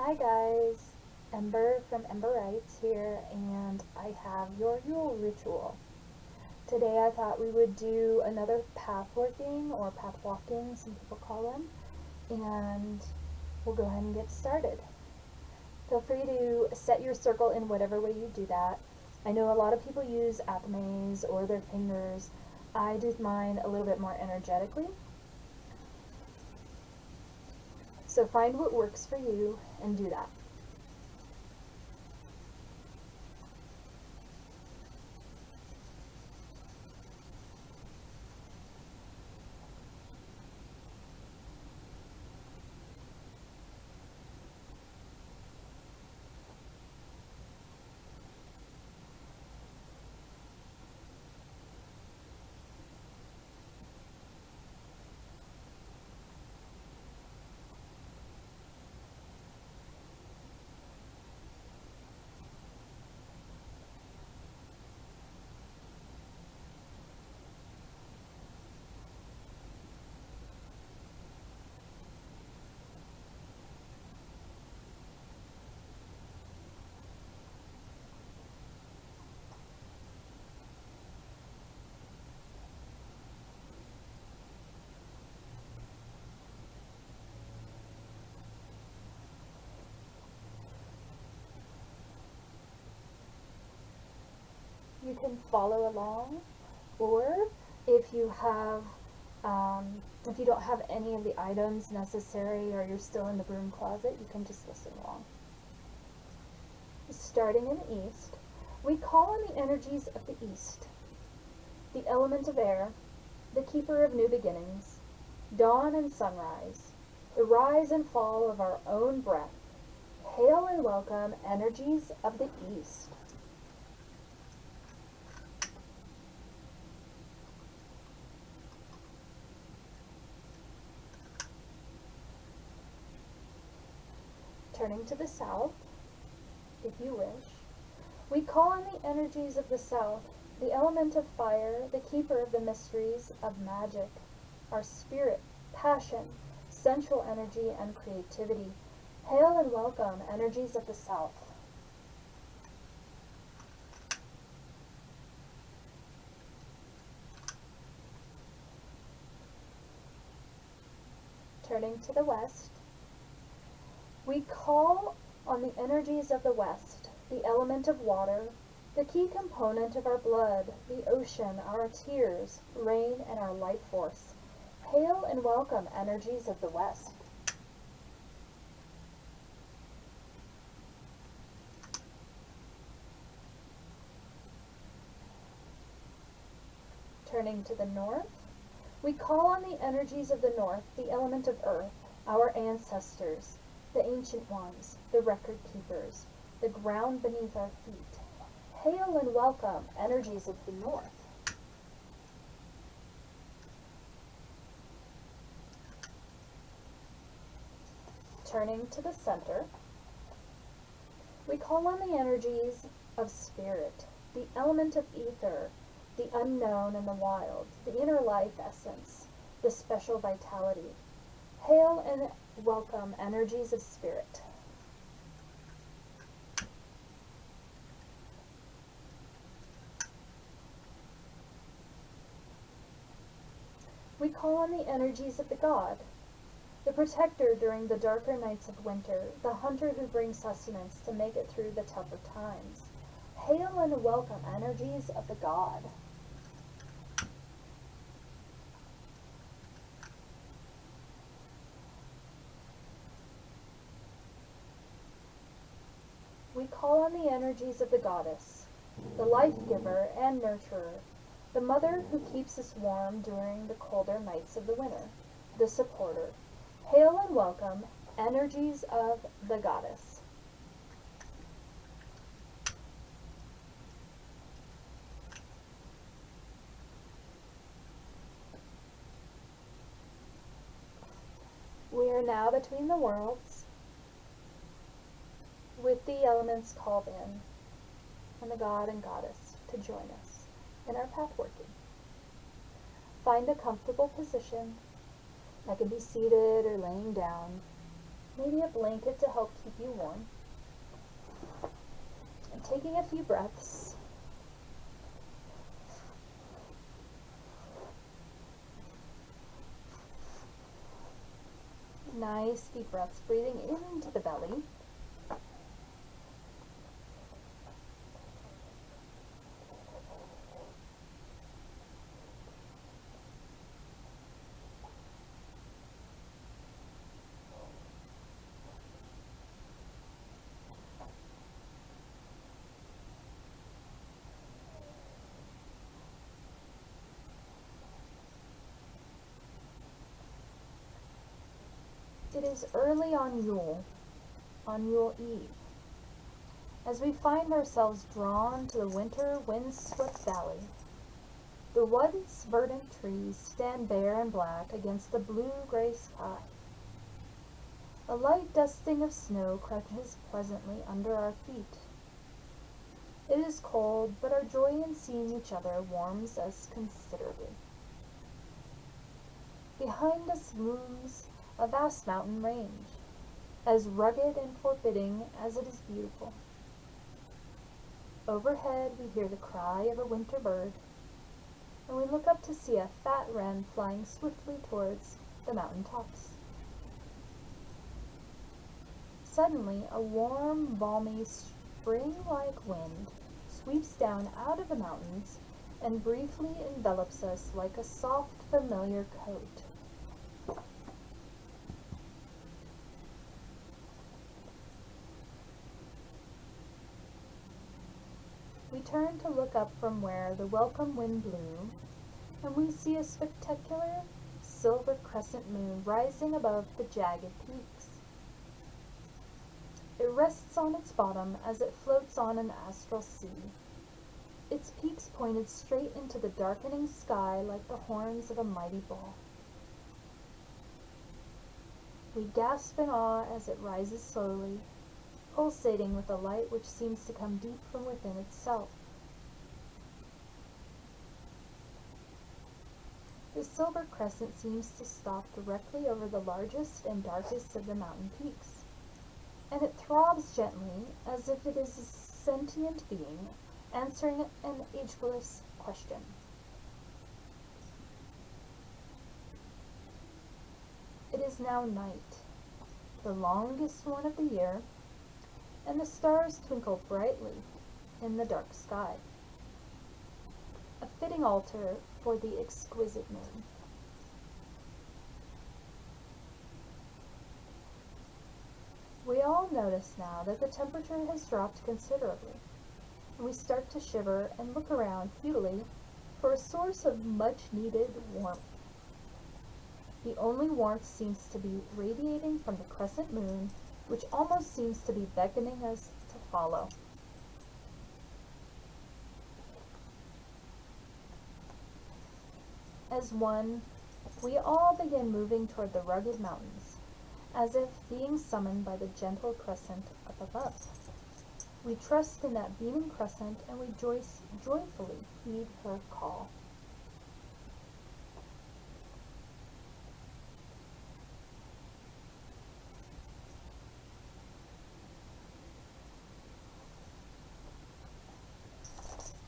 Hi guys, Ember from Emberites here, and I have your Yule ritual. Today I thought we would do another pathworking or pathwalking, some people call them, and we'll go ahead and get started. Feel free to set your circle in whatever way you do that. I know a lot of people use athames or their fingers. I do mine a little bit more energetically. So find what works for you and do that. You can follow along, or if you have, if you don't have any of the items necessary or you're still in the broom closet, you can just listen along. Starting in the east, we call on the energies of the east, the element of air, the keeper of new beginnings, dawn and sunrise, the rise and fall of our own breath. Hail and welcome energies of the east. Turning to the south, if you wish, we call on the energies of the south, the element of fire, the keeper of the mysteries of magic, our spirit, passion, sensual energy, and creativity. Hail and welcome energies of the south. Turning to the west, we call on the energies of the west, the element of water, the key component of our blood, the ocean, our tears, rain, and our life force. Hail and welcome energies of the west. Turning to the north, we call on the energies of the north, the element of earth, our ancestors, the ancient ones, the record keepers, the ground beneath our feet. Hail and welcome energies of the north. Turning to the center, we call on the energies of spirit, the element of ether, the unknown and the wild, the inner life essence, the special vitality. Hail and welcome energies of spirit. We call on the energies of the god, the protector during the darker nights of winter, the hunter who brings sustenance to make it through the tougher times. Hail and welcome energies of the god. We call on the energies of the goddess, the life giver and nurturer, the mother who keeps us warm during the colder nights of the winter, the supporter. Hail and welcome energies of the goddess. We are now between the worlds, with the elements called in, and the god and goddess to join us in our pathworking. Find a comfortable position. That can be seated or laying down. maybe a blanket to help keep you warm. And taking a few breaths. Nice deep breaths, breathing into the belly. It is early on Yule Eve, as we find ourselves drawn to the winter wind-swept valley. The once verdant trees stand bare and black against the blue-gray sky. A light dusting of snow crunches pleasantly under our feet. It is cold, but our joy in seeing each other warms us considerably. Behind us looms a vast mountain range, as rugged and forbidding as it is beautiful. Overhead we hear the cry of a winter bird, and we look up to see a fat wren flying swiftly towards the mountain tops. Suddenly, a warm, balmy, spring-like wind sweeps down out of the mountains and briefly envelops us like a soft, familiar coat. We turn to look up from where the welcome wind blew, and we see a spectacular silver crescent moon rising above the jagged peaks. It rests on its bottom as it floats on an astral sea, its peaks pointed straight into the darkening sky like the horns of a mighty bull. We gasp in awe as it rises slowly, pulsating with a light which seems to come deep from within itself. The silver crescent seems to stop directly over the largest and darkest of the mountain peaks, and it throbs gently as if it is a sentient being answering an ageless question. It is now night, the longest one of the year, and the stars twinkle brightly in the dark sky. A fitting altar for the exquisite moon. We all notice now that the temperature has dropped considerably, and we start to shiver and look around futilely for a source of much-needed warmth. The only warmth seems to be radiating from the crescent moon, which almost seems to be beckoning us to follow. As one, we all begin moving toward the rugged mountains, as if being summoned by the gentle crescent up above. We trust in that beaming crescent, and we joyfully heed her call.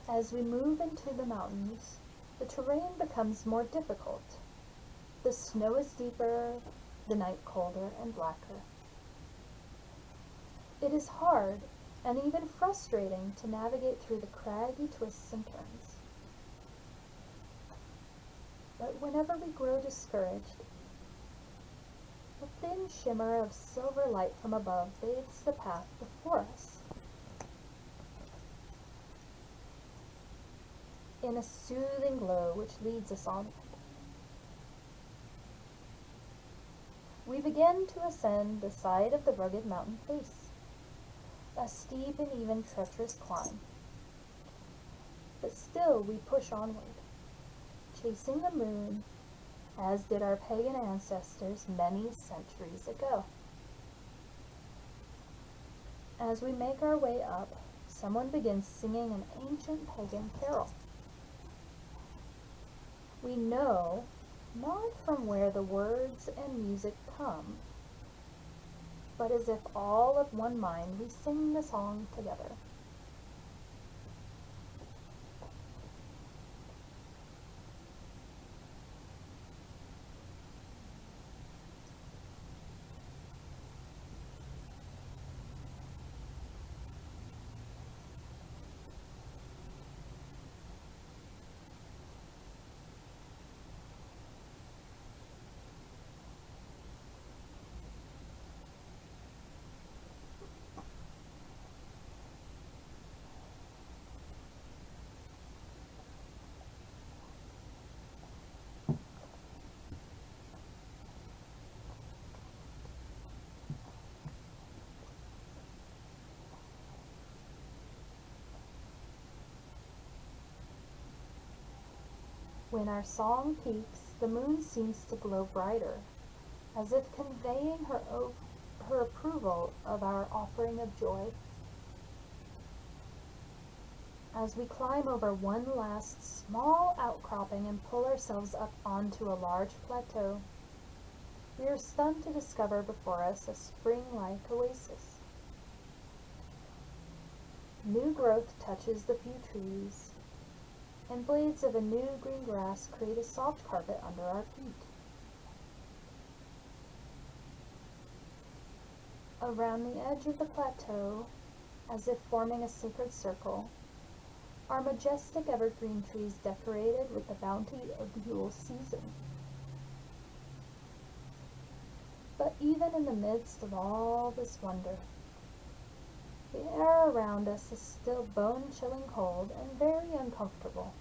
As we move into the mountains, the terrain becomes more difficult. The snow is deeper, the night colder and blacker. It is hard and even frustrating to navigate through the craggy twists and turns. But whenever we grow discouraged, a thin shimmer of silver light from above bathes the path before us. In a soothing glow which leads us onward. We begin to ascend the side of the rugged mountain face, a steep and even treacherous climb. But still we push onward, chasing the moon, as did our pagan ancestors many centuries ago. As we make our way up, someone begins singing an ancient pagan carol. We know not from where the words and music come, but as if all of one mind, we sing the song together. When our song peaks, the moon seems to glow brighter, as if conveying her approval of our offering of joy. As we climb over one last small outcropping and pull ourselves up onto a large plateau, we are stunned to discover before us a spring-like oasis. New growth touches the few trees, and blades of a new green grass create a soft carpet under our feet. Around the edge of the plateau, as if forming a sacred circle, are majestic evergreen trees decorated with the bounty of the Yule season. But even in the midst of all this wonder, the air around us is still bone-chilling cold and very uncomfortable.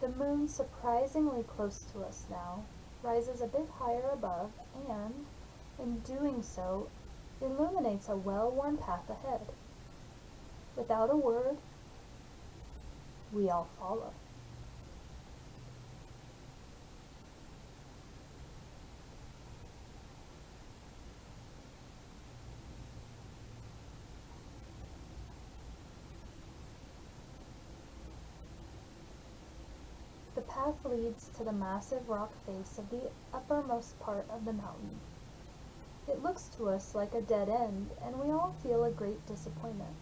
The moon, surprisingly close to us now, rises a bit higher above and, in doing so, illuminates a well-worn path ahead. Without a word, we all follow. The path leads to the massive rock face of the uppermost part of the mountain. It looks to us like a dead end, and we all feel a great disappointment.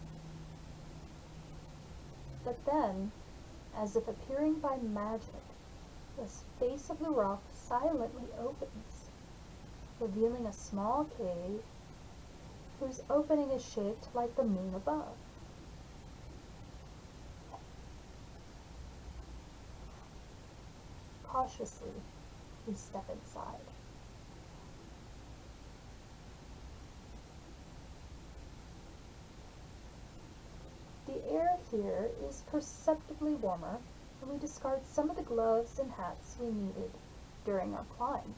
But then, as if appearing by magic, the face of the rock silently opens, revealing a small cave whose opening is shaped like the moon above. Cautiously, we step inside. The air here is perceptibly warmer, and we discard some of the gloves and hats we needed during our climb.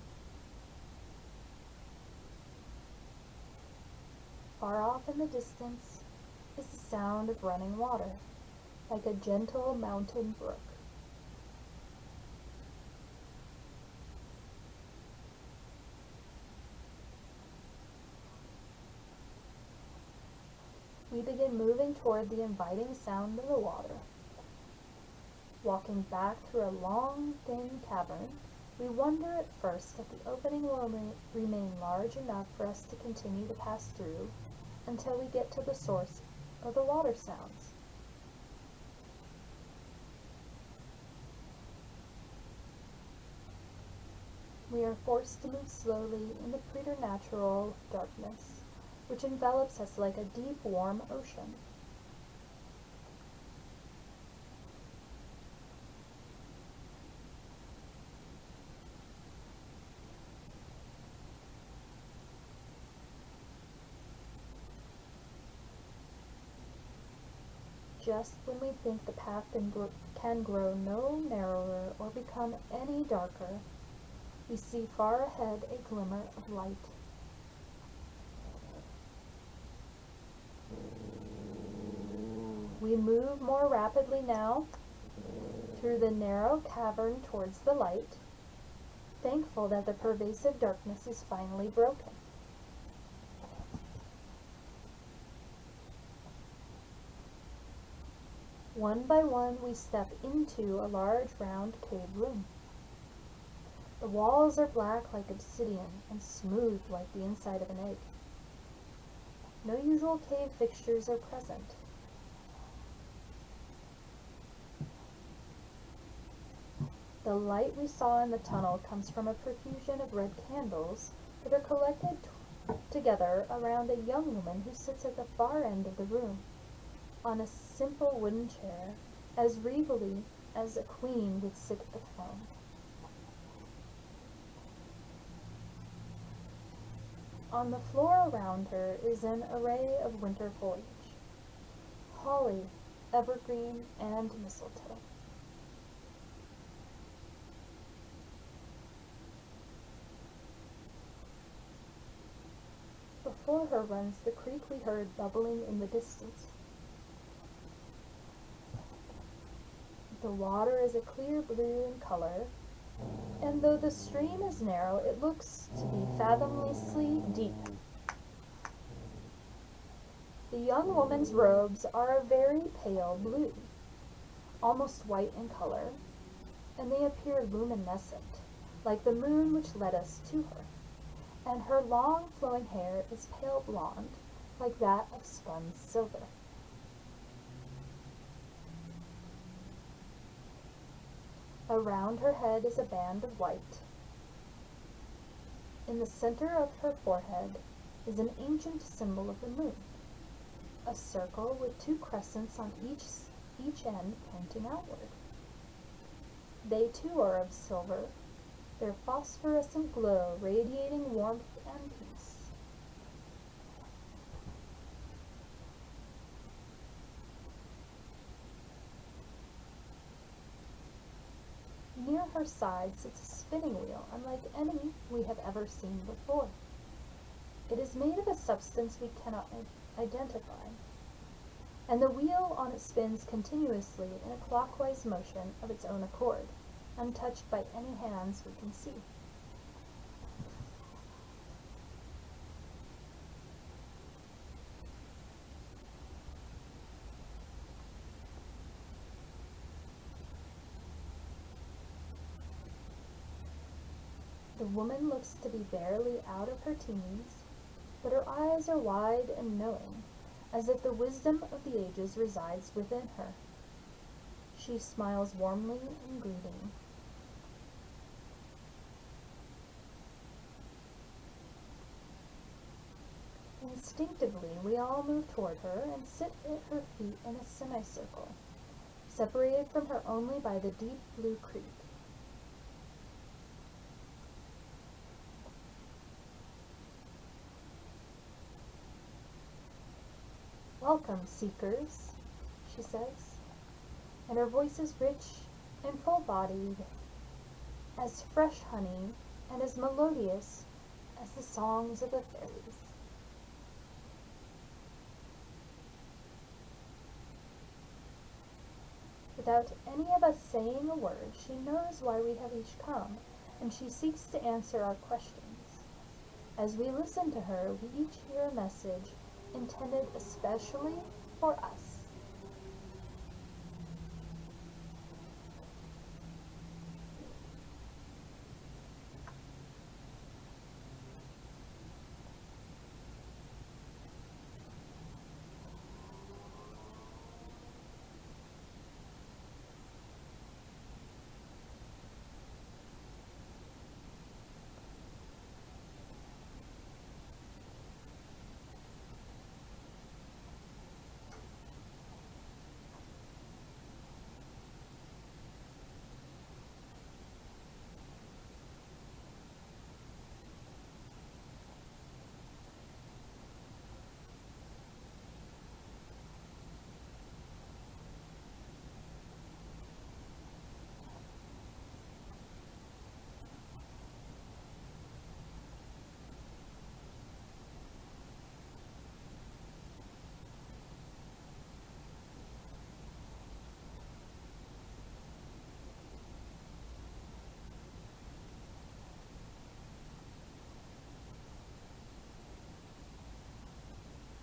Far off in the distance is the sound of running water, like a gentle mountain brook. We begin moving toward the inviting sound of the water. Walking back through a long, thin cavern, we wonder at first if the opening will remain large enough for us to continue to pass through until we get to the source of the water sounds. We are forced to move slowly in the preternatural darkness, which envelops us like a deep, warm ocean. Just when we think the path can grow no narrower or become any darker, we see far ahead a glimmer of light. We move more rapidly now through the narrow cavern towards the light, thankful that the pervasive darkness is finally broken. One by one, we step into a large round cave room. The walls are black like obsidian and smooth like the inside of an egg. No usual cave fixtures are present. The light we saw in the tunnel comes from a profusion of red candles that are collected together around a young woman who sits at the far end of the room, on a simple wooden chair, as regally as a queen would sit at the throne. On the floor around her is an array of winter foliage: holly, evergreen, and mistletoe. Before her runs the creek we heard bubbling in the distance. The water is a clear blue in color, and though the stream is narrow, it looks to be fathomlessly deep. The young woman's robes are a very pale blue, almost white in color, and they appear luminescent, like the moon which led us to her, and her long flowing hair is pale blonde, like that of spun silver. Around her head is a band of white. In the center of her forehead is an ancient symbol of the moon, a circle with two crescents on each end pointing outward. They too are of silver, their phosphorescent glow radiating warmth and peace. Near her side sits a spinning wheel unlike any we have ever seen before. It is made of a substance we cannot identify, and the wheel on it spins continuously in a clockwise motion of its own accord, untouched by any hands we can see. The woman looks to be barely out of her teens, but her eyes are wide and knowing, as if the wisdom of the ages resides within her. She smiles warmly in greeting. Instinctively, we all move toward her and sit at her feet in a semicircle, separated from her only by the deep blue creek. "Welcome, seekers," she says, and her voice is rich and full-bodied, as fresh honey and as melodious as the songs of the fairies. Without any of us saying a word, she knows why we have each come, and she seeks to answer our questions. As we listen to her, we each hear a message intended especially for us.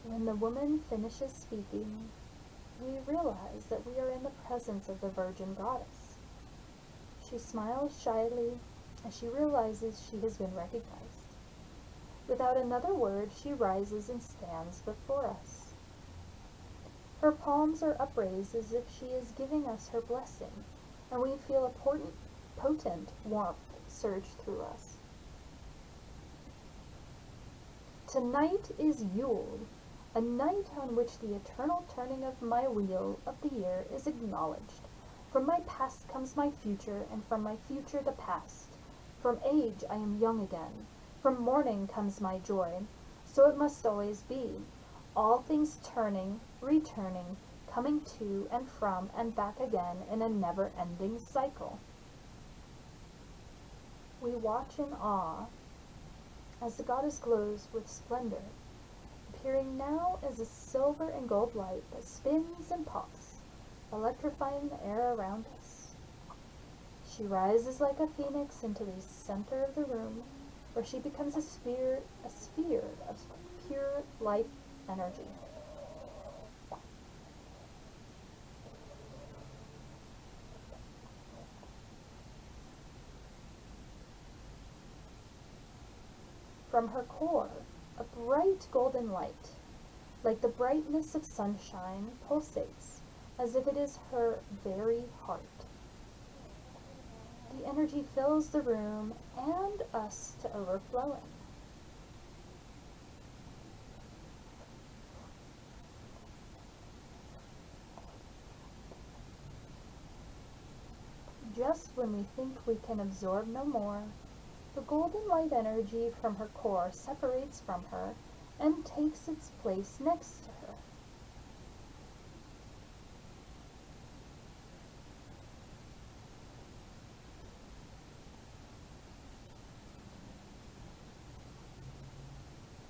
When the woman finishes speaking, we realize that we are in the presence of the Virgin Goddess. She smiles shyly as she realizes she has been recognized. Without another word, she rises and stands before us. Her palms are upraised as if she is giving us her blessing, and we feel a potent warmth surge through us. Tonight is Yule, a night on which the eternal turning of my wheel of the year is acknowledged. From my past comes my future, and from my future the past. From age I am young again. From mourning comes my joy. So it must always be. All things turning, returning, coming to and from and back again in a never-ending cycle. We watch in awe as the goddess glows with splendor, appearing now as a silver and gold light that spins and pops, electrifying the air around us. She rises like a phoenix into the center of the room, where she becomes a sphere of pure life energy. From her core, a bright golden light, like the brightness of sunshine, pulsates as if it is her very heart. The energy fills the room and us to overflowing. Just when we think we can absorb no more, the golden light energy from her core separates from her and takes its place next to her.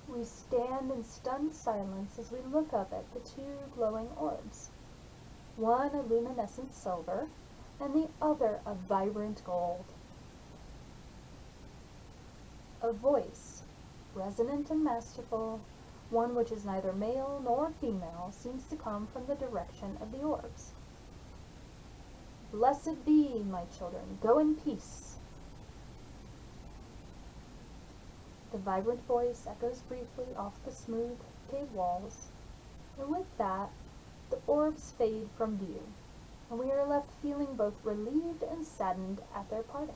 We stand in stunned silence as we look up at the two glowing orbs, one a luminescent silver and the other a vibrant gold. A voice, resonant and masterful, one which is neither male nor female, seems to come from the direction of the orbs. Blessed be, my children, go in peace. The vibrant voice echoes briefly off the smooth cave walls, and with that, the orbs fade from view, and we are left feeling both relieved and saddened at their parting.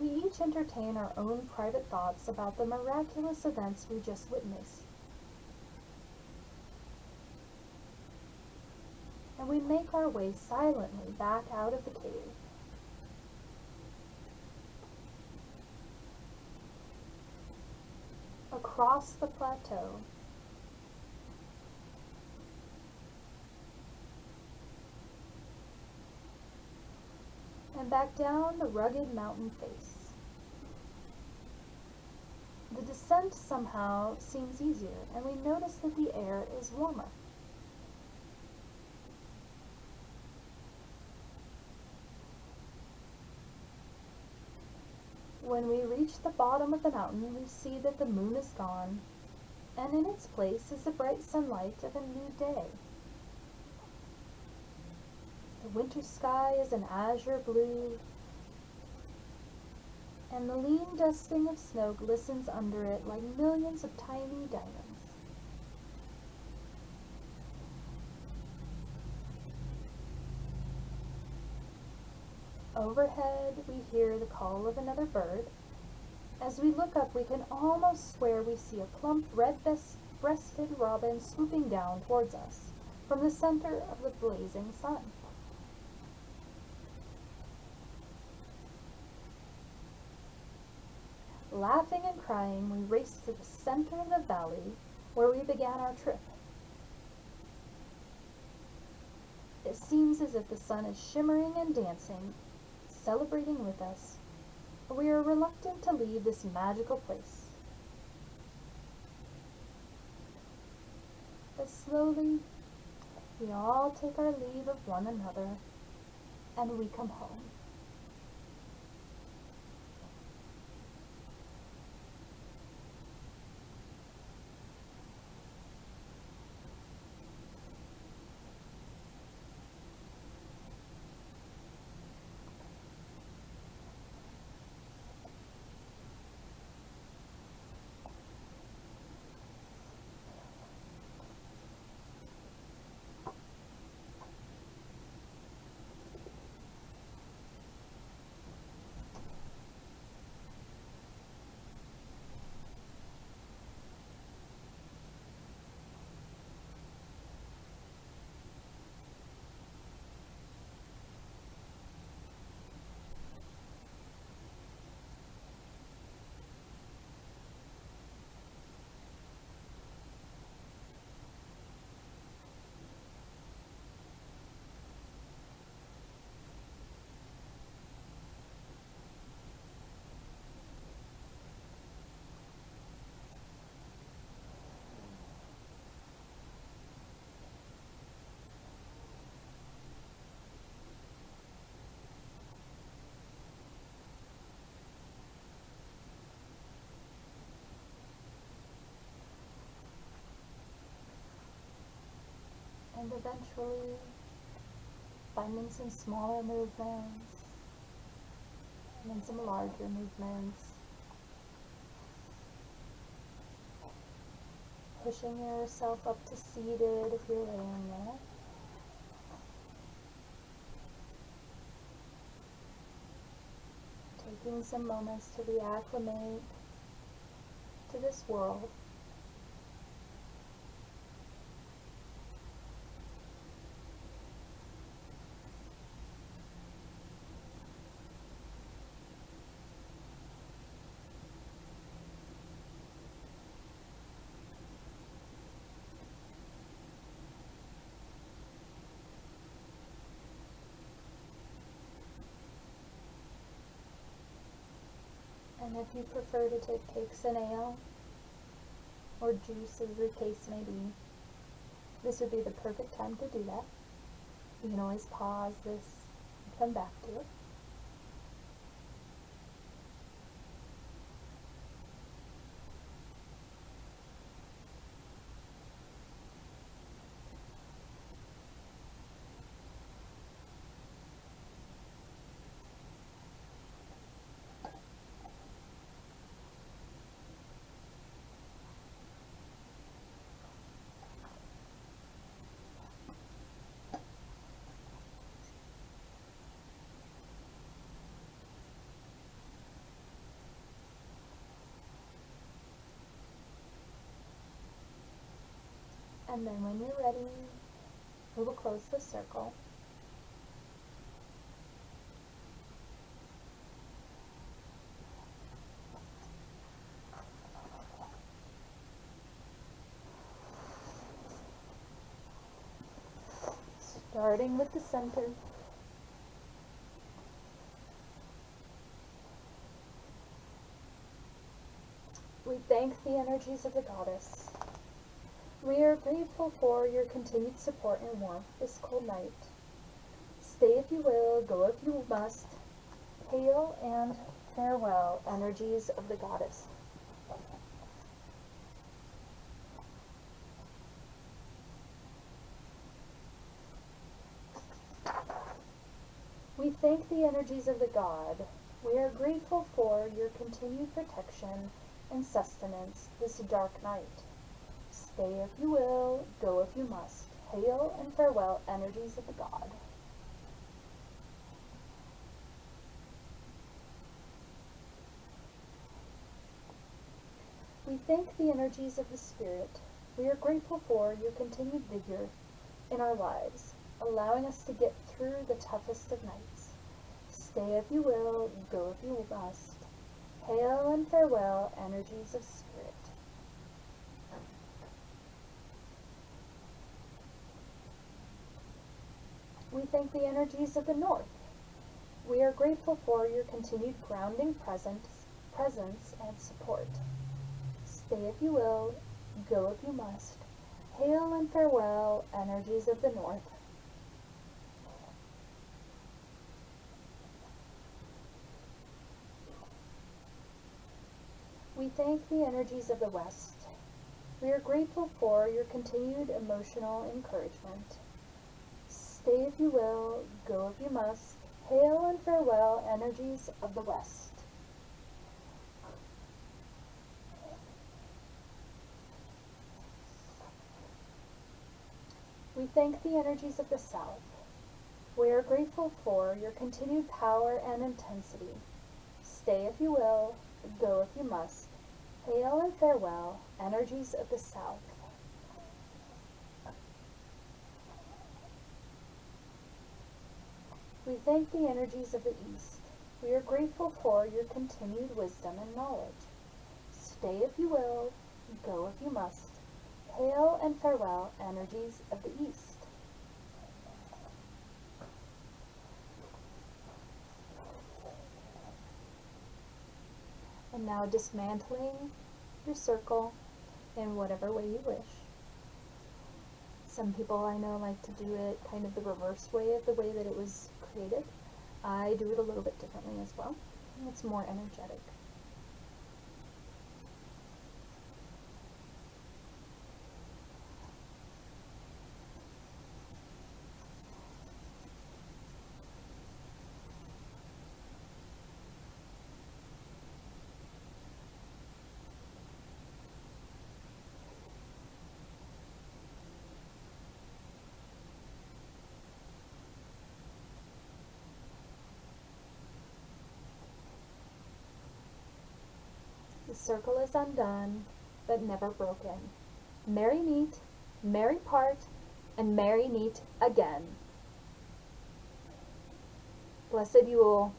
We each entertain our own private thoughts about the miraculous events we just witnessed, and we make our way silently back out of the cave. Across the plateau, and back down the rugged mountain face. The descent somehow seems easier, and we notice that the air is warmer. When we reach the bottom of the mountain, we see that the moon is gone, and in its place is the bright sunlight of a new day. The winter sky is an azure blue, and the lean dusting of snow glistens under it like millions of tiny diamonds. Overhead, we hear the call of another bird. As we look up, we can almost swear we see a plump, red-breasted robin swooping down towards us from the center of the blazing sun. Laughing and crying, we race to the center of the valley where we began our trip. It seems as if the sun is shimmering and dancing, celebrating with us, but we are reluctant to leave this magical place. But slowly, we all take our leave of one another, and we come home. eventually finding some smaller movements and then some larger movements. Pushing yourself up to seated if you're laying there. Taking some moments to reacclimate to this world. And if you prefer to take cakes and ale, or juice as the case may be, this would be the perfect time to do that. You can always pause this and come back to it. And then when you're ready, we will close the circle. Starting with the center. We thank the energies of the goddess. We are grateful for your continued support and warmth this cold night. Stay if you will, go if you must. Hail and farewell, energies of the goddess. We thank the energies of the god. We are grateful for your continued protection and sustenance this dark night. Stay if you will, go if you must. Hail and farewell, energies of the god. We thank the energies of the spirit. We are grateful for your continued vigor in our lives, allowing us to get through the toughest of nights. Stay if you will, go if you must. Hail and farewell, energies of spirit. We thank the energies of the north. We are grateful for your continued grounding presence and support. Stay if you will, go if you must. Hail and farewell, energies of the north. We thank the energies of the west. We are grateful for your continued emotional encouragement. Stay if you will, go if you must. Hail and farewell, energies of the west. We thank the energies of the south. We are grateful for your continued power and intensity. Stay if you will, go if you must. Hail and farewell, energies of the south. We thank the energies of the east. We are grateful for your continued wisdom and knowledge. Stay if you will, go if you must. Hail and farewell, energies of the east. And now dismantling your circle in whatever way you wish. Some people I know like to do it kind of the reverse way of the way that it was created. I do it a little bit differently as well. It's more energetic. The circle is undone, but never broken. Merry meet, merry part, and merry meet again. Blessed Yule.